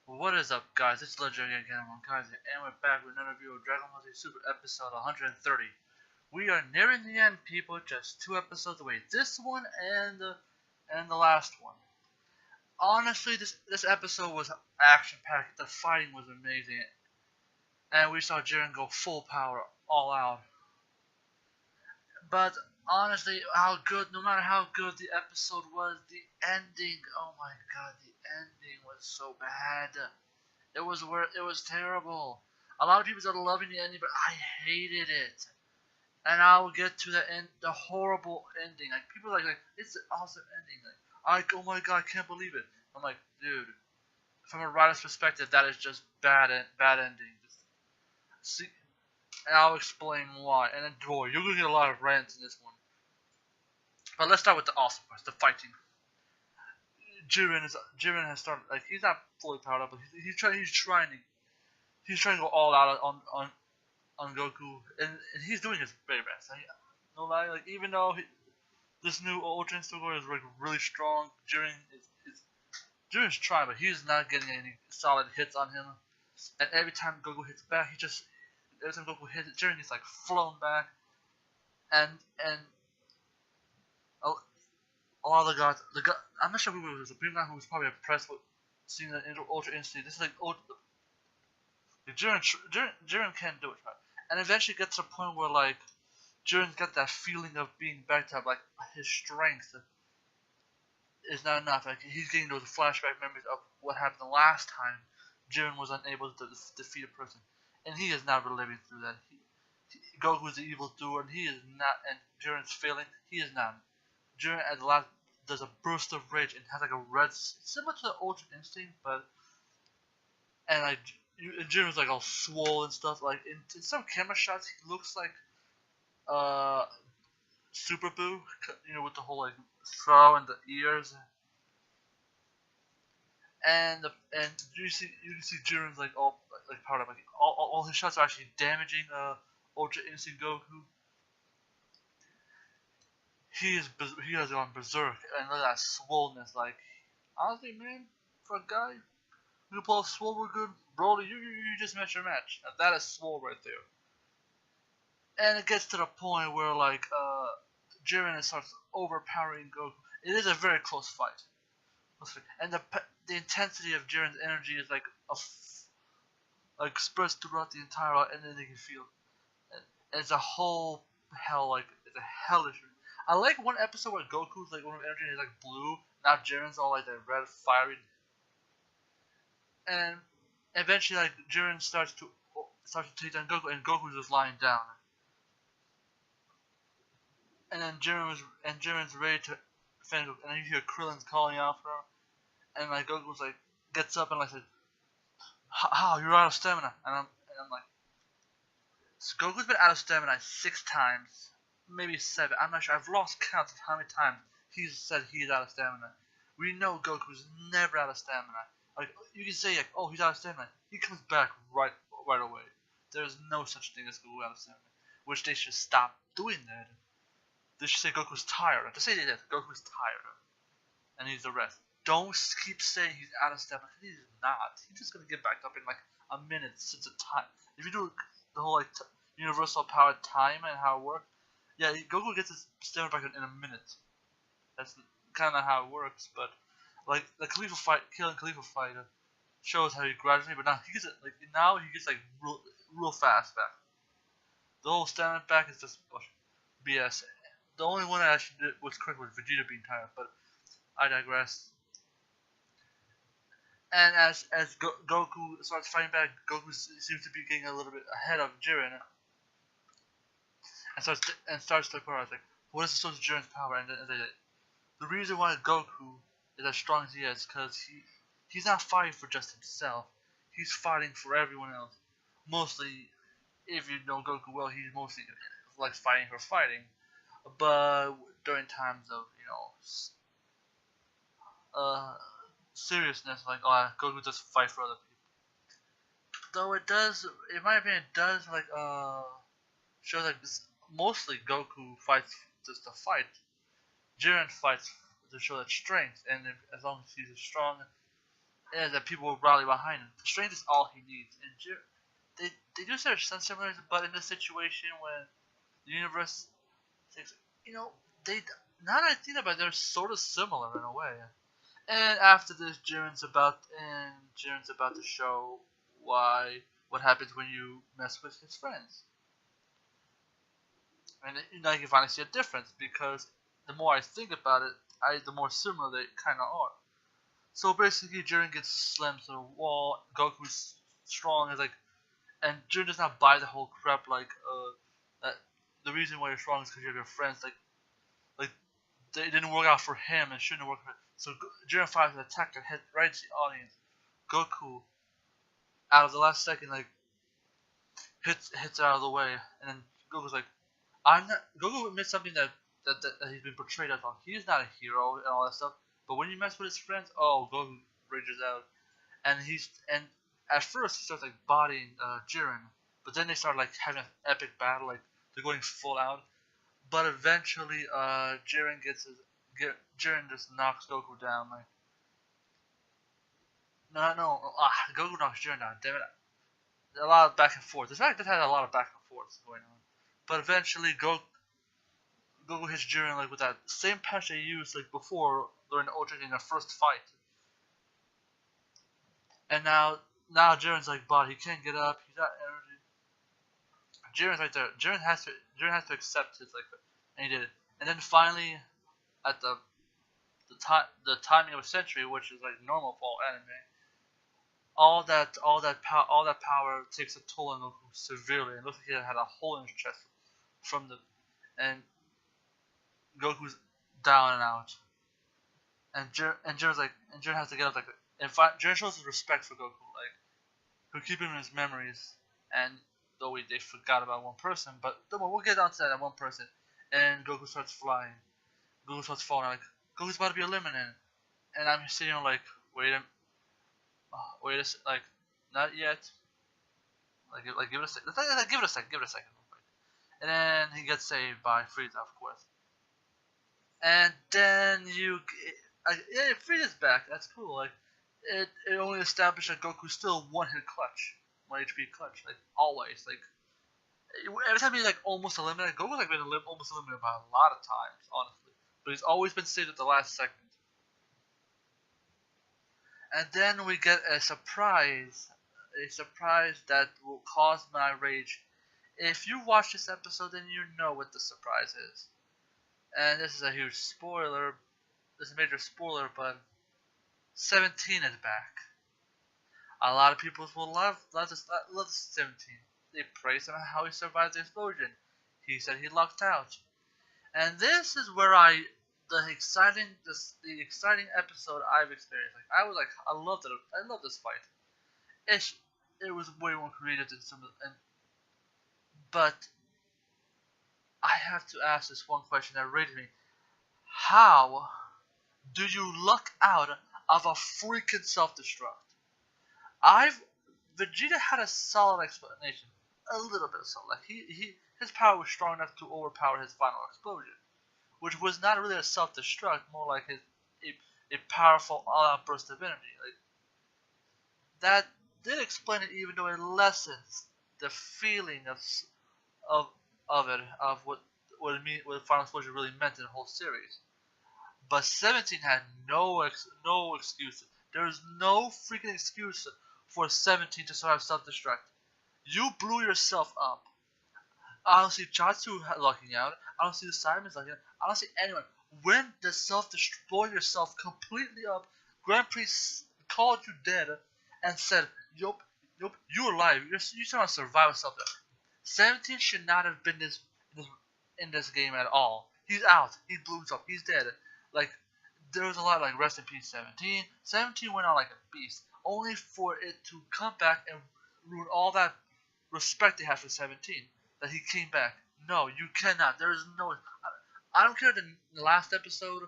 What is up, guys? It's Legendary again, I'm Kaiser, and we're back with another review of Dragon Ball Z Super episode 130. We are nearing the end, people. Just 2 episodes away. This one and the last one. Honestly, this episode was action packed. The fighting was amazing, and we saw Jiren go full power, all out. But honestly, no matter how good the episode was, the ending. Oh my God, the ending was so bad. It was terrible. A lot of people are loving the ending, but I hated it. And I will get to the horrible ending. Like people are like it's an awesome ending. Oh my God, I can't believe it. I'm like, dude, from a writer's perspective, that is just bad ending. Just see, and I'll explain why. And then, boy, you're gonna get a lot of rants in this one. But let's start with the awesome parts, the fighting. Jiren has started like he's not fully powered up, but he's trying to go all out on Goku, and he's doing his very best. No lie, like even though this new Ultra Instinct Goku is like really strong, Jiren's trying, but he's not getting any solid hits on him. And every time Goku hits back, every time Goku hits it, Jiren gets like flown back, and a lot of the guy, I'm not sure who it was, the green guy who was probably impressed with seeing the Ultra Instinct. This is like Jiren can't do it, right? And eventually gets to a point where like Jiren's got that feeling of being backed up, like his strength is not enough. Like he's getting those flashback memories of what happened the last time Jiren was unable to defeat a person, and he is not reliving through that. Goku's the evil doer, and he is not. And Jiren's failing, he is not. Jiren at the last does a burst of rage and has like a red, similar to the Ultra Instinct, but and like Jiren's like all swollen and stuff. Like in some camera shots, he looks like Super Boo, with the whole like throw and the ears, and you can see Jiren's like all like powered up. Like all his shots are actually damaging Ultra Instinct Goku. He has gone berserk, and look at that swollenness. Like honestly, man, for a guy who can pull off swole real good, Broly, you just met your match. Now, that is swole right there. And it gets to the point where like Jiren starts overpowering Goku. It is a very close fight, and the intensity of Jiren's energy is like expressed throughout the entire lot, and then you can feel and it's a whole hell like it's a hellish. I like one episode where Goku's like one of energy is like blue, now Jiren's all like the red fiery, and eventually like Jiren starts to take down Goku, and Goku's just lying down. And then Jiren's ready to defend Goku, and then you hear Krillin's calling out for him, and like Goku's like gets up and like says, "How you're out of stamina?" And I'm like, so Goku's been out of stamina 6 times, maybe 7. I'm not sure. I've lost count of how many times he's said he's out of stamina. We know Goku's never out of stamina. Like you can say like, oh, he's out of stamina. He comes back right away. There's no such thing as Goku out of stamina, which they should stop doing that. They should say Goku's tired. To say that Goku's tired and needs a rest. Don't keep saying he's out of stamina. He's not. He's just gonna get back up in like a minute since the time. If you do the whole like universal power time and how it works, yeah, Goku gets his stamina back in a minute. That's kind of how it works. But like the Khalifa fight, killing Khalifa fight shows how he gradually. But now he gets it like real fast back. The whole stamina back is just BS. The only one that actually was correct was Vegeta being tired, but I digress. And as Goku starts fighting back, Goku seems to be getting a little bit ahead of Jiren, and starts to realize like, what is the source of Jiren's power? And the reason why Goku is as strong as he is, because he's not fighting for just himself. He's fighting for everyone else. Mostly, if you know Goku well, he's mostly like fighting for fighting. But during times of seriousness, like Goku does fight for other people. Though it does, in my opinion, it does like show that mostly Goku fights just to fight. Jiren fights to show that strength, and as long as he's strong, and that people will rally behind him. Strength is all he needs. And they do share some similarities, but in this situation when the universe, you know, they now that I think about it, they're sort of similar in a way. And after this, Jiren's about to show what happens when you mess with his friends. And now you can finally see a difference because the more I think about it, the more similar they kind of are. So basically, Jiren gets slammed to the wall. Goku's strong is like, and Jiren does not buy the whole crap like that. The reason why you're strong is because you have your friends. Like they didn't work out for him and shouldn't work for him. So Jiren fires an attack that hit right into the audience. Goku, out of the last second, like hits it out of the way, and then Goku's like, I'm not. Goku admits something that he's been portrayed as. He's not a hero and all that stuff. But when you mess with his friends, oh, Goku rages out, and at first he starts like bodying Jiren, but then they start like having an epic battle, like they're going full out. But eventually, Jiren just knocks Goku down. Like, no, Goku knocks Jiren down. Damn it! A lot of back and forth. This fact that had a lot of back and forth going on. But eventually, Goku hits Jiren like with that same punch they used like before during the Ultra in their first fight. And now Jiren's like, but he can't get up. He's out energy. Jiren's right there. Jiren has to accept his like, and he did. And then finally, at the timing of a century, which is like normal for all anime, all that power takes a toll on Goku severely. It looks like he had a hole in his chest from the, and Goku's down and out. And Jiren has to get up like, and Jiren shows his respect for Goku, like, who keep him in his memories. And though they forgot about one person, but don't worry, we'll get down to that one person. And Goku starts flying. Goku starts falling. Like, Goku's about to be eliminated. And I'm sitting there like, wait a like, not yet. Like give it a second. Give it a second. And then he gets saved by Frieza, of course. And then Frieza's back. That's cool. Like, it only established that Goku's still one HP clutch, like always. Like every time he's like almost eliminated, Goku's like been almost eliminated by a lot of times, honestly. But he's always been saved at the last second. And then we get a surprise that will cause my rage. If you watch this episode, then you know what the surprise is. And this is a huge spoiler. This is a major spoiler, but 17 is back. A lot of people will love 17. They praise him how he survived the explosion. He said he lucked out. And this is where the exciting episode I've experienced. Like I loved it. I love this fight. It was way more creative than some of the, but I have to ask this one question that raised me. How do you luck out of a freaking self-destruct? Vegeta had a solid explanation. A little bit solid. Like his power was strong enough to overpower his final explosion, which was not really a self-destruct, more like a powerful all-out burst of energy. Like that did explain it, even though it lessens the feeling of what final explosion really meant in the whole series. But 17 had no excuses. There is no freaking excuse for 17 to survive self-destruct. You blew yourself up. I don't see Chatsu locking out. I don't see the Simons locking out. I don't see anyone. When the self-destroy yourself completely up, Grand Prix called you dead and said, "Yup, you're alive. You're trying to survive a self-destruct." 17 should not have been in this game at all. He's out. He blew himself. He's dead. Like, there was a lot of like, rest in peace 17. 17 went out like a beast, only for it to come back and ruin all that respect they had for 17. That he came back. No, you cannot. There is no. I don't care if the last episode,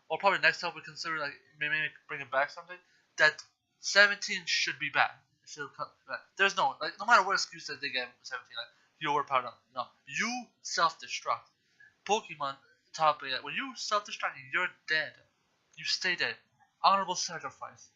or probably next time we consider like maybe bring it back something. That 17 should be back. Should come back. There's no matter what excuse that they get 17, like you overpowered them. No, you self-destruct. Pokemon taught me that when you self-destruct, you're dead. You stay dead. Honorable sacrifice.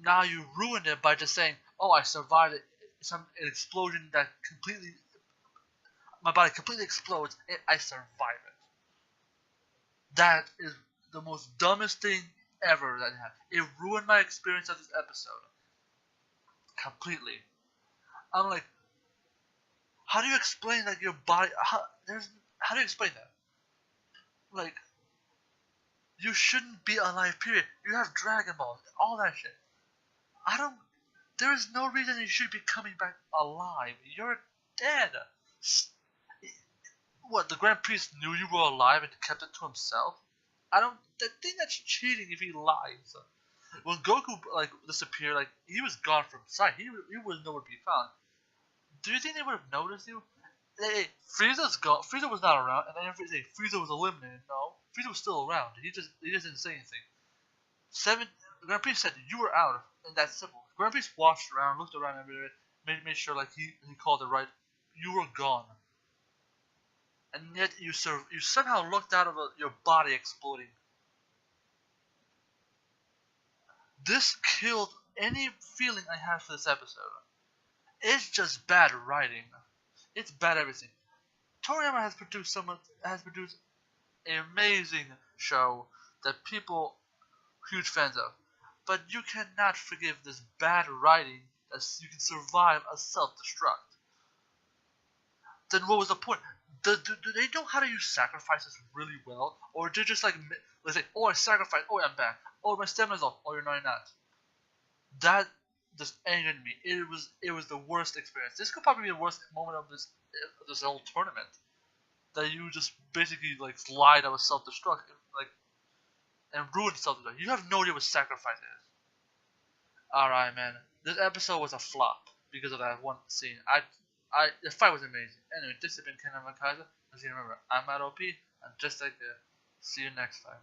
now you ruined it by just saying, "Oh, I survived it. An explosion that completely, my body completely explodes. I survive it." That is the most dumbest thing ever that happened. It ruined my experience of this episode completely. I'm like, how do you explain that your body? How do you explain that? Like, you shouldn't be alive. Period. You have Dragon Balls, all that shit. I don't. There is no reason you should be coming back alive. You're dead. What? The Grand Priest knew you were alive and kept it to himself? I don't. I think that's cheating if he lies. When Goku disappeared, he was gone from sight. He was nowhere to be found. Do you think they would have noticed you? Hey, Frieza's gone. Frieza was not around, and then everybody say Frieza was eliminated. No, Frieza was still around. He just didn't say anything. Grand Priest said you were out, and that's simple. Grand Priest watched around, looked around everywhere, made sure he called it right. You were gone, and yet you somehow looked out of your body exploding. This killed any feeling I had for this episode. It's just bad writing. It's bad everything. Toriyama has produced an amazing show that people huge fans of. But you cannot forgive this bad writing that you can survive a self-destruct. Then what was the point? Do they know how to use sacrifices really well? Or do they just let's say, oh, I sacrificed, oh, I'm back. Oh, my stamina's off, oh, you're not. That just angered me. It was the worst experience. This could probably be the worst moment of this whole tournament. That you just basically lied of a self-destruct, and ruined self-destruct. You have no idea what sacrifice is. Alright, man. This episode was a flop because of that one scene. The fight was amazing. Anyway, this has been Kenan and Kaiser. As you remember, I'm at OP, and just like that. See you next time.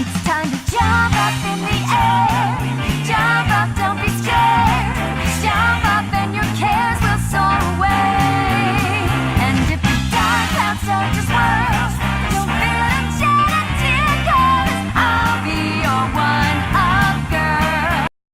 It's time to jump up in the air.